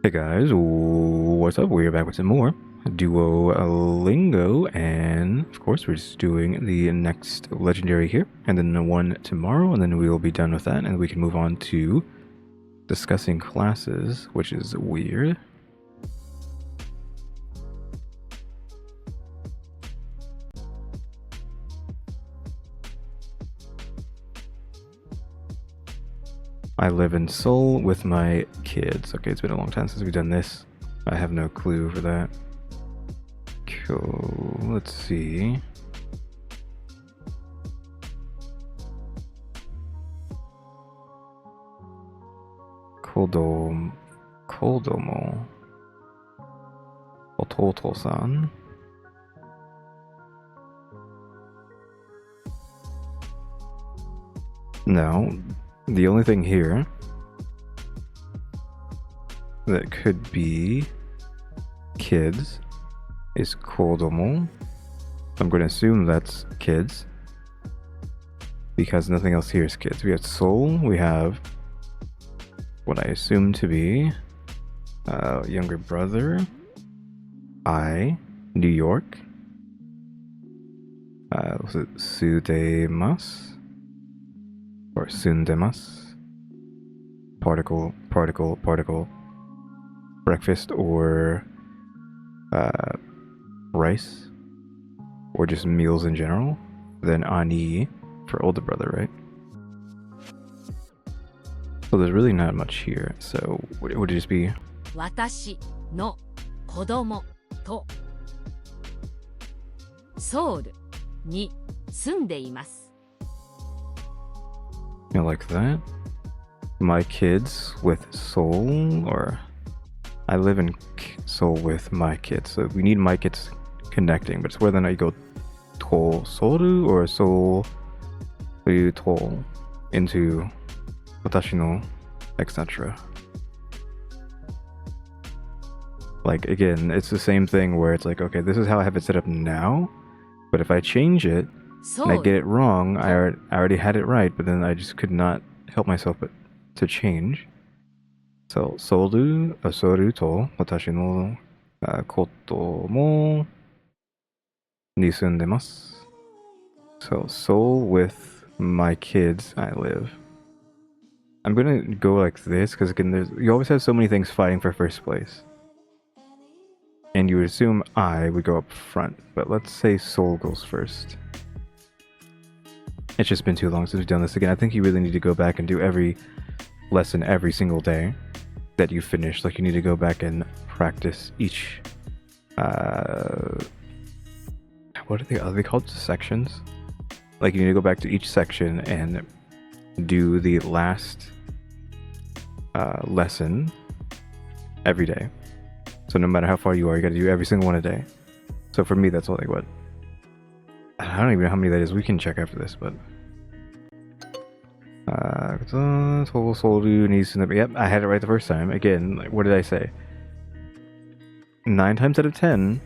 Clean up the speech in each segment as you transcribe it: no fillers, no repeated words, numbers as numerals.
Hey guys, what's up? We're back with some more Duolingo, and of course we're just doing the next legendary here, and then the one tomorrow, and then we will be done with that, and we can move on to discussing classes, which is weird. I live in Seoul with my kids. Okay, it's been a long time since we've done this. I have no clue for that. Cool. Let's see. Kodomo. Ototo-san. No. The only thing here that could be kids is kodomo. I'm going to assume that's kids because nothing else here is kids. We have Seoul, we have what I assume to be younger brother, New York, was it Sudemasu? Or sundemas, particle, breakfast, or rice, or just meals in general. Then ani for older brother, right? So there's really not much here. So would it just be 私の子供とソウルに住んでいます。like that? My kids with Seoul, or I live in Seoul with my kids. So we need my kids connecting, but it's whether or not you go to Soru or Seoul to into watashi no, etc. Like again, it's the same thing where it's like, okay, this is how I have it set up now, but if I change it and I get it wrong, I already had it right, but then I just could not help myself but to change. So soru to watashi no kotomo ni sundemasu. So Seoul with my kids I live. I'm gonna go like this because again, you always have so many things fighting for first place. And you would assume I would go up front, but let's say Seoul goes first. It's just been too long since we've done this again. I think you really need to go back and do every lesson every single day that you finish. Like you need to go back and practice each what are they called? Sections? Like you need to go back to each section and do the last lesson every day. So no matter how far you are, you gotta do every single one a day. So for me, that's only what, I don't even know how many that is. We can check after this, but yep, I had it right the first time. Again, like, what did I say? 9 times out of 10,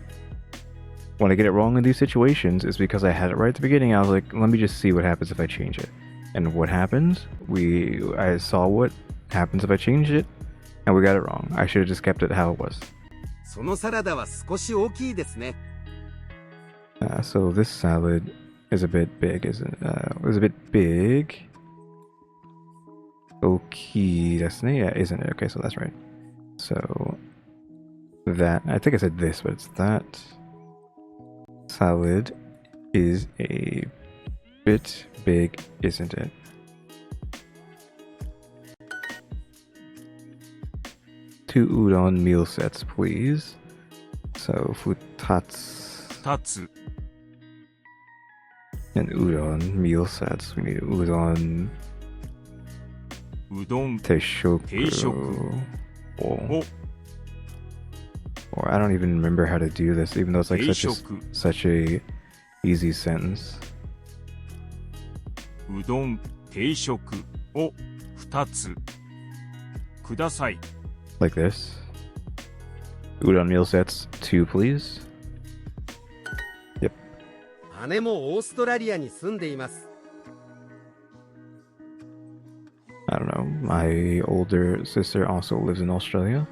when I get it wrong in these situations, is because I had it right at the beginning. I was like, let me just see what happens if I change it. And what happens? I saw what happens if I change it, and we got it wrong. I should have just kept it how it was. そのサラダは少し大きいですね。So this salad is a bit big, isn't it? It was a bit big. Okay, yeah, isn't it? Okay, so that's right. So that, I think I said this, but it's that salad is a bit big, isn't it? Two udon meal sets, please. So futatsu. Tatsu. And udon meal sets. We need udon. Udon. Teishoku. Or I don't even remember how to do this, even though it's like such a easy sentence. Udon teishoku o 2つください. Like this. Udon meal sets, 2 please. Yep. 姉もオーストラリアに住んでいます。 I don't know. My older sister also lives in Australia.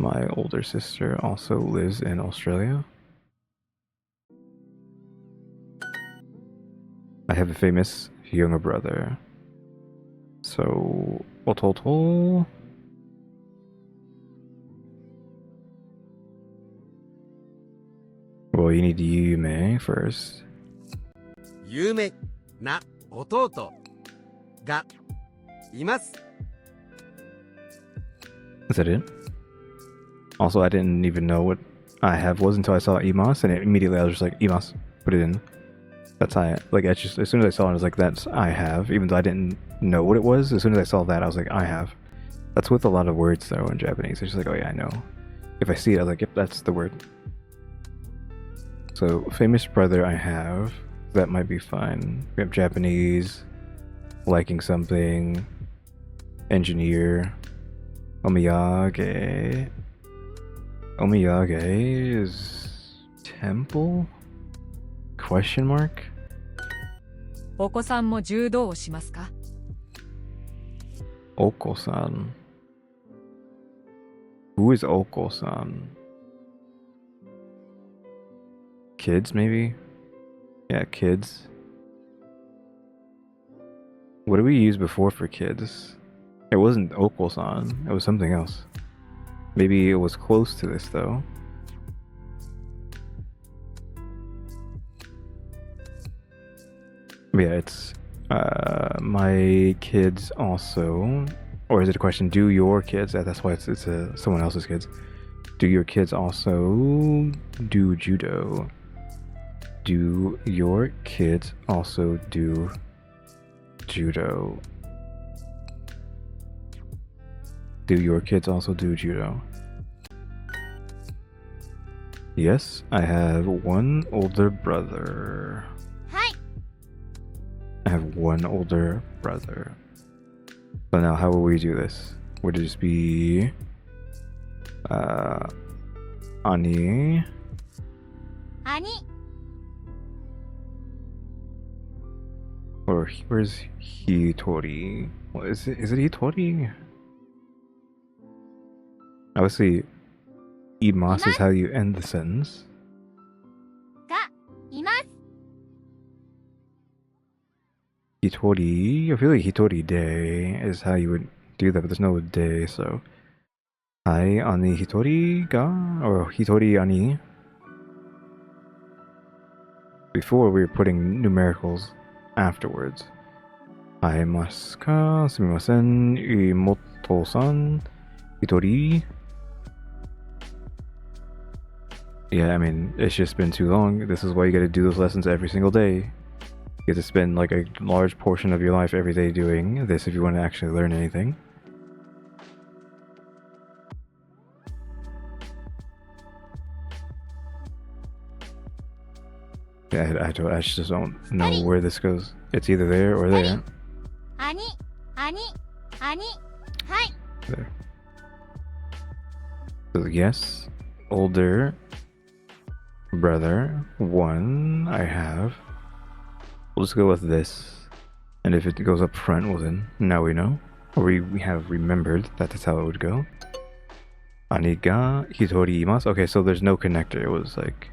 My older sister also lives in Australia. I have a famous younger brother. So, ototo. Well, you need yume first. 有名な弟がいます。 Is that it? Also, I didn't even know what I have was until I saw Imas, and immediately I was just like, Imas, put it in. That's I like. I just as soon as I saw it, I was like, that's I have. Even though I didn't know what it was, as soon as I saw that, I was like, I have. That's with a lot of words though in Japanese. It's just like, oh yeah, I know. If I see it, I was like, yep, that's the word. So famous brother, I have. That might be fine. We have Japanese, liking something, engineer, omiyage. Omiyage is temple? Question mark? お子さんも柔道をしますか Oko-san. Who is Oko-san? Kids, maybe? Yeah, kids. What did we use before for kids? It wasn't Oko-san. It was something else. Maybe it was close to this, though. Yeah, it's my kids also, or is it a question? Do your kids? That's why it's someone else's kids. Do your kids also do judo? Do your kids also do judo? Do your kids also do judo? Yes, I have one older brother. I have one older brother. So now how will we do this? Would it just be Ani? Or where's Hitori? Well, is it Hitori? Obviously, Imas is how you end the sentence. Hitori, I feel like Hitori de is how you would do that, but there's no de, so. Hai ani Hitori ga? Or Hitori ani? Before we were putting numericals afterwards. Hai masu ka? Sumimasen. Imoto-san. Hitori. Yeah, I mean, it's just been too long. This is why you gotta do those lessons every single day. You have to spend like a large portion of your life every day doing this if you want to actually learn anything. Yeah, I just don't know where this goes. It's either there or there. There. So yes, older brother, one I have. We'll just go with this. And if it goes up front, well then, now we know. Or we have remembered that that's how it would go. Ani ga hitori imasu. Okay, so there's no connector. It was like,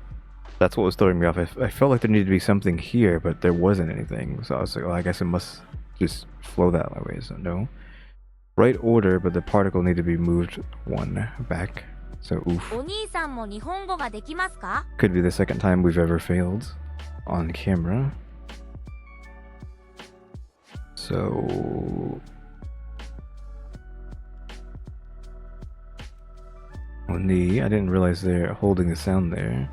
that's what was throwing me off. I felt like there needed to be something here, but there wasn't anything. So I was like, well, I guess it must just flow that way. So no. Right order, but the particle needed to be moved one back. So oof. Could be the second time we've ever failed on camera. So Oni, I didn't realize they're holding the sound there.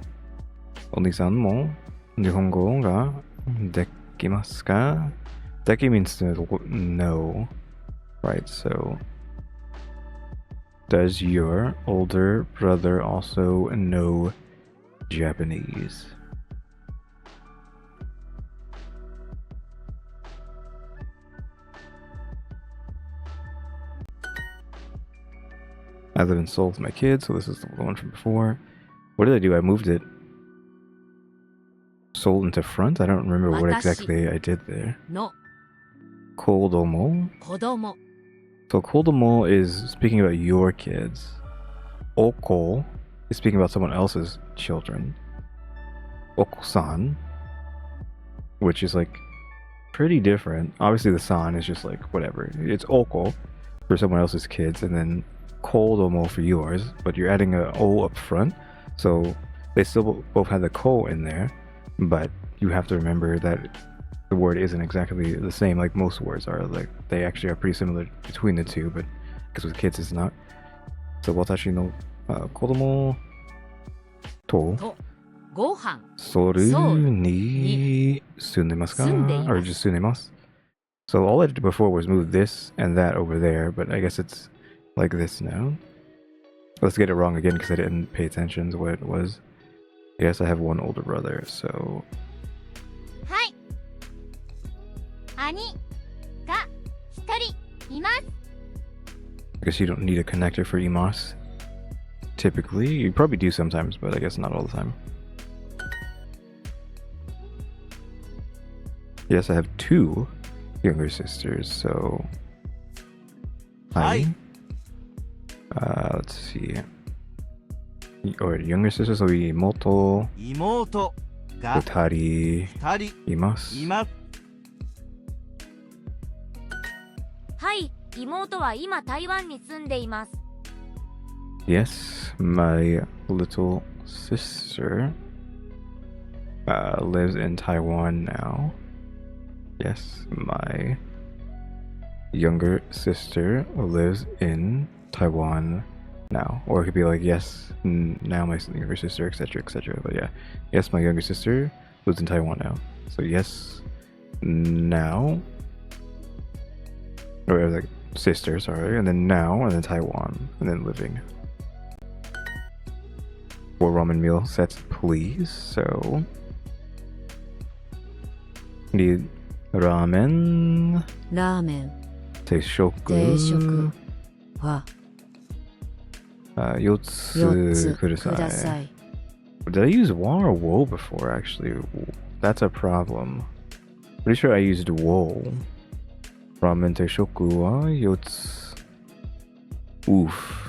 Oni-san mo Nihongo ga dekimasu ka? Deki means to know, right? So does your older brother also know Japanese? I live in Seoul with my kids, so this is the one from before. What did I do? I moved it Seoul into front? I don't remember what exactly I did there. No. Kodomo? Kodomo. So Kodomo is speaking about your kids. oko is speaking about someone else's children. Oko-san, which is like pretty different. Obviously, the san is just like whatever. It's oko for someone else's kids, and then kodomo for yours, but you're adding a o up front, so they still both have the ko in there, but you have to remember that the word isn't exactly the same like most words are. Like they actually are pretty similar between the two, but because with kids it's not. So watashi no kodomo to とご飯 soru ni sundemasu ka? Sundeimasu. Or just sundemasu. So all I did before was move this and that over there, but I guess it's like this now. Let's get it wrong again because I didn't pay attention to what it was. I guess I have one older brother, so はい兄が一人います I guess you don't need a connector for EMOS. Typically, you probably do sometimes, but I guess not all the time. Yes, I have two younger sisters, so... Hi. Let's see. Or younger sisters will be moto, 妹が utari, 二人 imasu. いますはい妹は今台湾に住んでいます Yes, my little sister lives in Taiwan now. Yes, my younger sister lives in Taiwan now. Or it could be like, yes, now my younger sister, etc., etc. But yeah, yes, my younger sister lives in Taiwan now. So yes, now, or like sister, sorry, and then now, and then Taiwan, and then living. 4 ramen meal sets, please. So, need ramen, ラーメン teishoku, 定食は 4 4つつくださ kudasai. い Did I use wa or wo before, actually? That's a problem. Pretty sure I used wo. Ramen teishoku wa 4つ. Oof.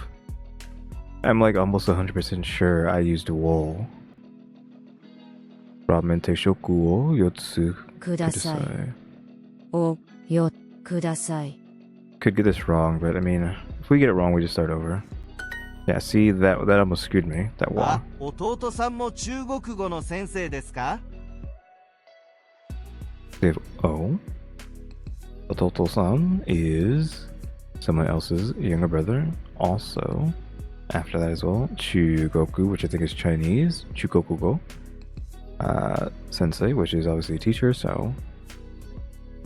I'm like almost 100% sure I used wo. Ramen teishoku wo 4つください kudasai. をよください Could get this wrong, but I mean, if we get it wrong, we just start over. Yeah, see, that almost screwed me. That あ wa. 弟さんも中国語の先生ですか We have O. Ototo-san is someone else's younger brother. Also, after that as well, Chugoku, which I think is Chinese. Chugoku-go. Sensei, which is obviously a teacher, so...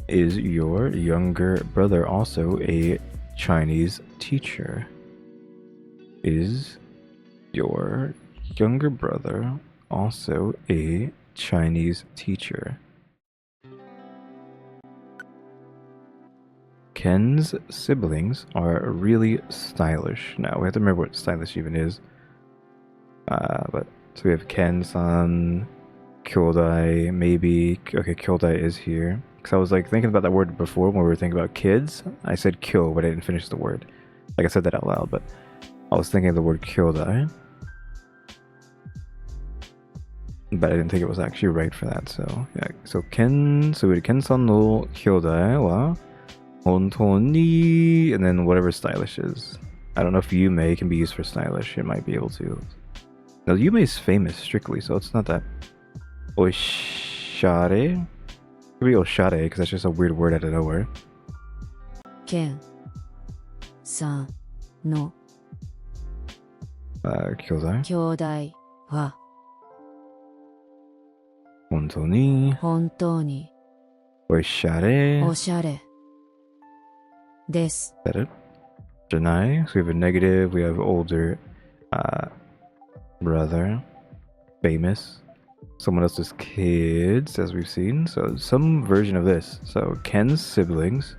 Is your younger brother also a Chinese teacher? Is your younger brother also a Chinese teacher? Ken's siblings are really stylish. Now, we have to remember what stylish even is. But so we have Ken-san, Kyodai, maybe. Okay, Kyodai is here. Because I was like thinking about that word before when we were thinking about kids. I said kyo, but I didn't finish the word. Like I said that out loud, but I was thinking of the word Kyodai. But I didn't think it was actually right for that, so yeah. So we had Ken-san no Kyodai wa Hontoni, and then whatever stylish is. I don't know if Yume can be used for stylish. It might be able to. No, Yume is famous strictly, so it's not that. Oshare? Could be Oshare, because that's just a weird word out of nowhere. ケンさんの Kyodai. 兄弟は Hontoni. 本当に Oshare. おしゃれです Is that it? Janai. So we have a negative. We have older brother. Famous. Someone else's kids, as we've seen. So some version of this. So Ken's siblings.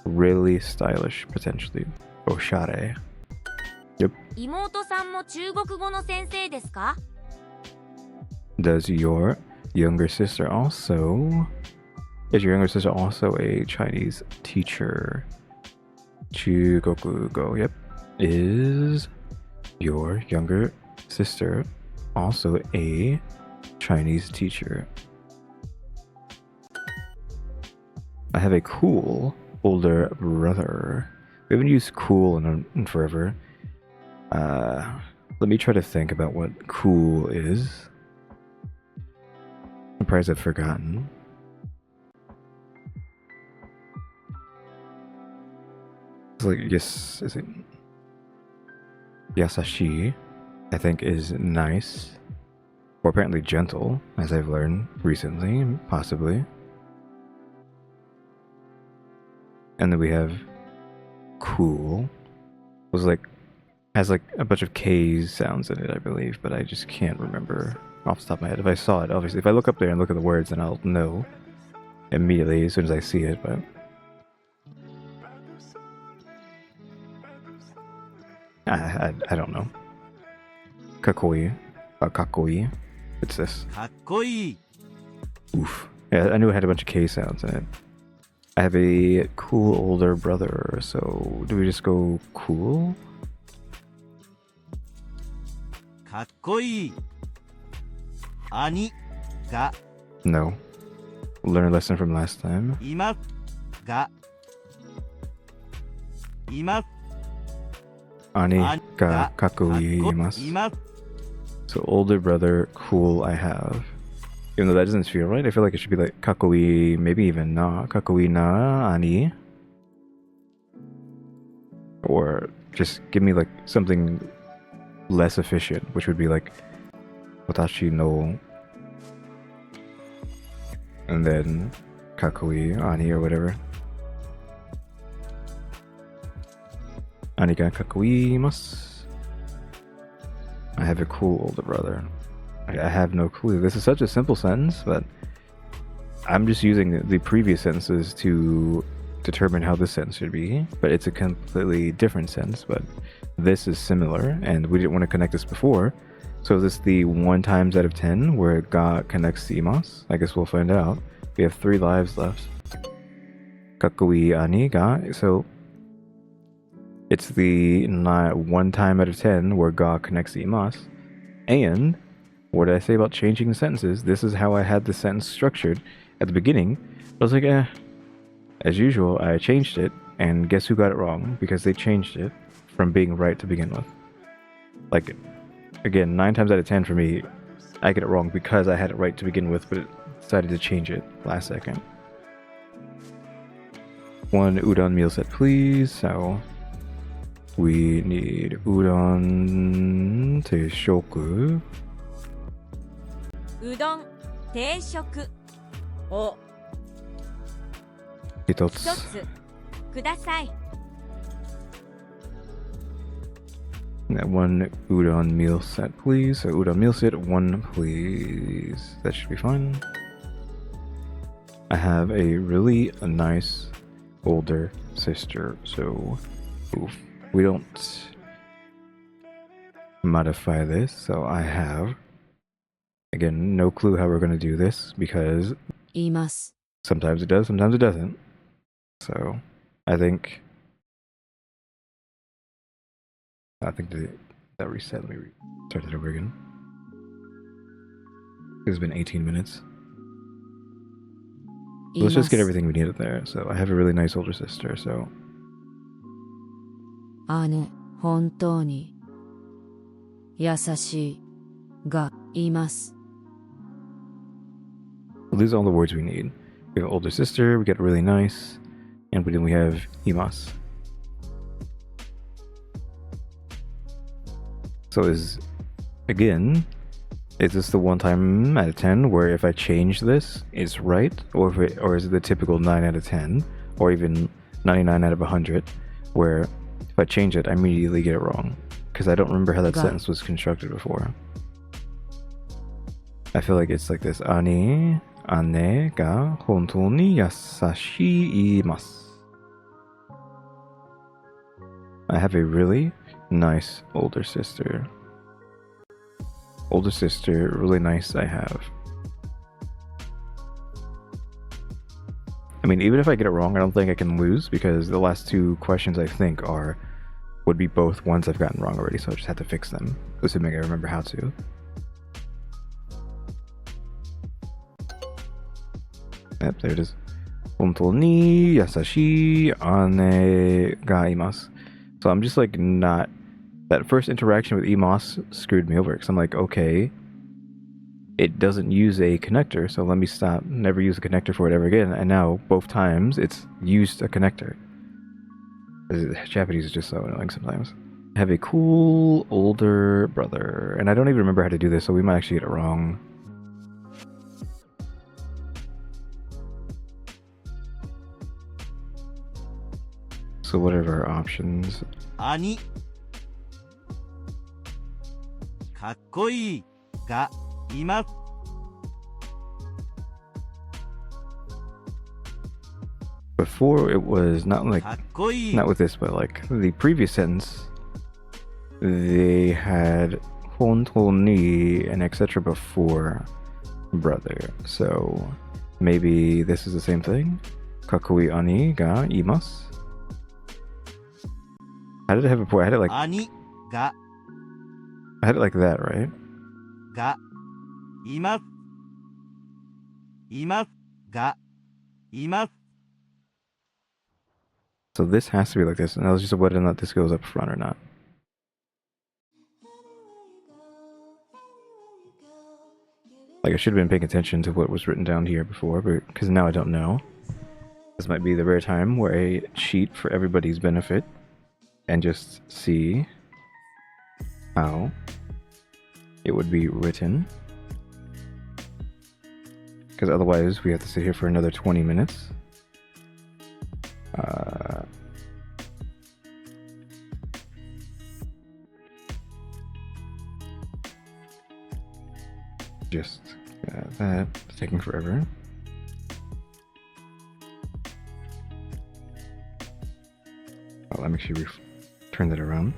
Really stylish, potentially. Oshare. 妹さんも中国語の先生ですか Does your younger sister also... Is your younger sister also a Chinese teacher? Chugoku-go. Yep. Is your younger sister also a Chinese teacher? I have a cool older brother. We haven't used cool in forever. Let me try to think about what cool is. I'm surprised I've forgotten. It's like, yes, is it? Yasashi, I think, is nice. Or apparently gentle, as I've learned recently, possibly. And then we have cool. Was like, has like a bunch of K's sounds in it, I believe, but I just can't remember off the top of my head. If I saw it, obviously, if I look up there and look at the words, then I'll know immediately as soon as I see it, but I don't know. Kakoi. Kakoi. It's this. かっこいい Oof. Yeah, I knew it had a bunch of K sounds in it. I have a cool older brother, so do we just go cool? かっこいい兄が No. Learn a lesson from last time. いますがいます Ani 兄 ga が kakui い imasu. ます So older brother, cool I have. Even though that doesn't feel right, I feel like it should be like kakui, maybe even na. Kakui na ani. Or just give me like something less efficient, which would be like watashi no. And then kakui ani or whatever. Ani ga kakui imasu. I have a cool older brother. I have no clue. This is such a simple sentence, but I'm just using the previous sentences to determine how this sentence should be. But it's a completely different sentence, but this is similar, and we didn't want to connect this before. So is this the 1 times out of 10 where ga connects to imas? I guess we'll find out. We have 3 lives left. Kakui ani ga. So it's the 1 time out of 10 where ga connects to imas. And what did I say about changing the sentences? This is how I had the sentence structured at the beginning. I was like, as usual, I changed it, and guess who got it wrong? Because they changed it from being right to begin with. Like, again, 9 times out of 10 for me, I get it wrong because I had it right to begin with, but it decided to change it last second. 1 udon meal set, please. So we need udon teishoku. うどん定食を1 1つください That 1 udon meal set, please. So udon meal set, 1, please. That should be fine. I have a really nice older sister, so oof, we don't modify this. So I have, again, no clue how we're going to do this because います sometimes it does, sometimes it doesn't. So I think that reset. Let me start that over again. It's been 18 minutes. Let's just get everything we needed there. So I have a really nice older sister, so 姉本当に優しいがいます well, these are all the words we need. We have an older sister, we get really nice, and then we have imas. So is this the 1 time out of 10 where if I change this, it's right? Or is it the typical 9 out of 10? Or even 99 out of 100, where if I change it, I immediately get it wrong? Because I don't remember how that sentence was constructed before. I feel like it's like this. Ane ga hontou ni yasashii imasu. I have a really nice older sister. Older sister, really nice I have. I mean, even if I get it wrong, I don't think I can lose because the last 2 questions I think are would be both ones I've gotten wrong already, so I just have to fix them, assuming I remember how to. Yep, there it is. Hontou ni yasashi ane ga imasu. So I'm just like not... That first interaction with Emos screwed me over, because I'm like, okay, it doesn't use a connector, so let me stop, never use a connector for it ever again. And now, both times, it's used a connector. Japanese is just so annoying sometimes. I have a cool older brother, and I don't even remember how to do this, so we might actually get it wrong. So what are our options? 兄かっこいいがいます Before it was not like, かっこいい not with this, but like the previous sentence, they had hontou ni and etc. before brother. So maybe this is the same thing. Kakui ani ga imasu. How did I have it before? I had it like, 兄が I had it like that, right? がいますいますがいます So this has to be like this, and I was just whether or not this goes up front or not. Like, I should have been paying attention to what was written down here before, but because now I don't know. This might be the rare time where I cheat for everybody's benefit and just see how it would be written. Because otherwise we have to sit here for another 20 minutes. Just that, it's taking forever. Oh, let me actually turn that around.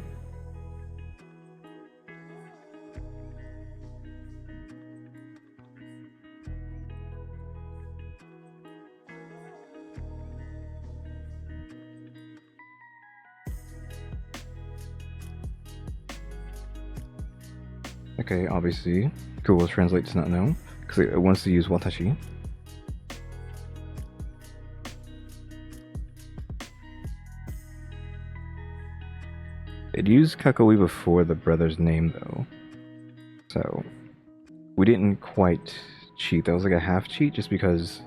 Okay, obviously, Google Translate does not know, because it wants to use watashi. It used kakoi before the brother's name, though. So, we didn't quite cheat. That was like a half cheat, just because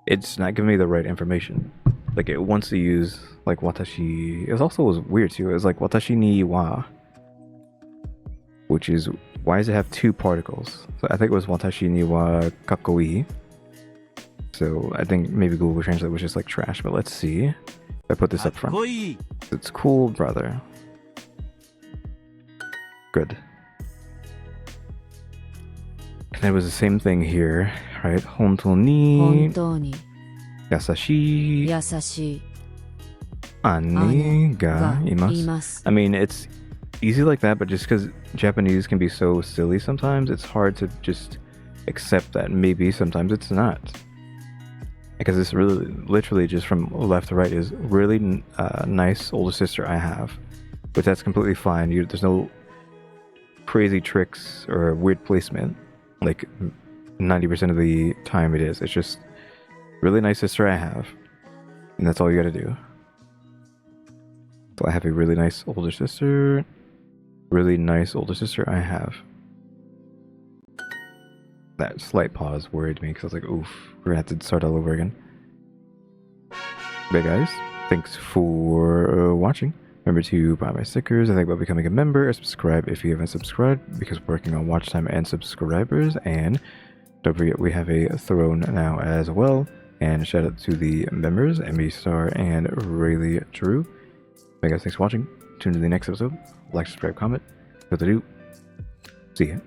it's not giving me the right information. Like, it wants to use, like, watashi. It was weird, too. It was like, watashi ni wa. Which is, why does it have two particles? So I think it was watashi ni wa kakoi. So I think maybe Google Translate was just like trash, but let's see. If I put this か up っ front. こいい It's cool, brother. Good. And it was the same thing here, right? Hontou ni 本当に yasashi 優しい ani ga がい imasu. ます I mean, it's easy like that, but just because Japanese can be so silly sometimes, it's hard to just accept that maybe sometimes it's not. Because this really, literally just from left to right is really nice older sister I have. But that's completely fine. There's no crazy tricks or weird placement. Like 90% of the time it is. It's just really nice sister I have. And that's all you gotta do. So I have a really nice older sister. Really nice older sister I have. That slight pause worried me because I was like, oof, we're gonna have to start all over again. But guys, thanks for watching. Remember to buy my stickers, I think about becoming a member, or subscribe if you haven't subscribed, because we're working on watch time and subscribers. And don't forget, we have a throne now as well. And shout out to the members, EmmyStarr and RaleyDrew. Hey guys, thanks for watching. Tune in to the next episode. Like, subscribe, comment. What to do. See ya.